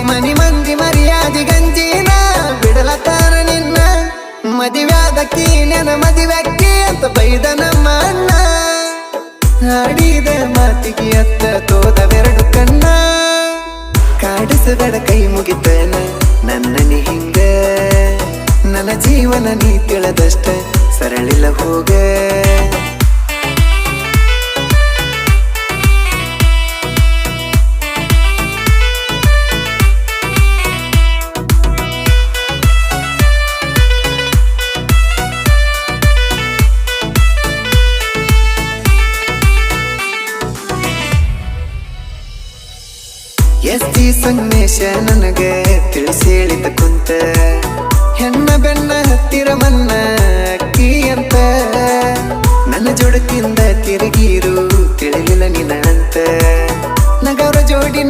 ಮನಿ ಮಂದಿ ಮರ್ಯಾದಿ ಗಂಜಿನ ಬಿಡಲತಾರ ನಿನ್ನ ಮದಿವ್ಯಾದಕ್ಕಿ ನೆನ ಮದಿವ್ಯಾಕ್ಕಿ ಅಂತ ಬೈದ ನಮ್ಮ ಅಣ್ಣ ಆಡಿದ ಮಾತಿಗೆ ಅತ್ತ ತೋದವೆರಡು ಕಣ್ಣ ಕಾಡಿಸಬೇಡ ಕೈ ಮುಗಿತನ ನನ್ನ ನೀ ಹಿಂಗ ನನ್ನ ಜೀವನ ನೀ ತಿಳದಷ್ಟ ಸರಳಿಲ್ಲ ಹೋಗ ಎಸ್ತಿ ಸಂಗಮೇಶ ನನಗ ತಿಳಿಸೇಳಿದ ಕುಂತ ಹೆಣ್ಣ ಬೆನ್ನ ಹತ್ತಿರ ಮನ್ನ ಅಕ್ಕಿ ಅಂತ ನನ್ನ ಜೋಡತಿಂದ ತಿರುಗಿರು ತಿಳಿಲಿಲ್ಲ ನಿನ್ನ ಅಂತ ನಗರ ಜೋಡಿ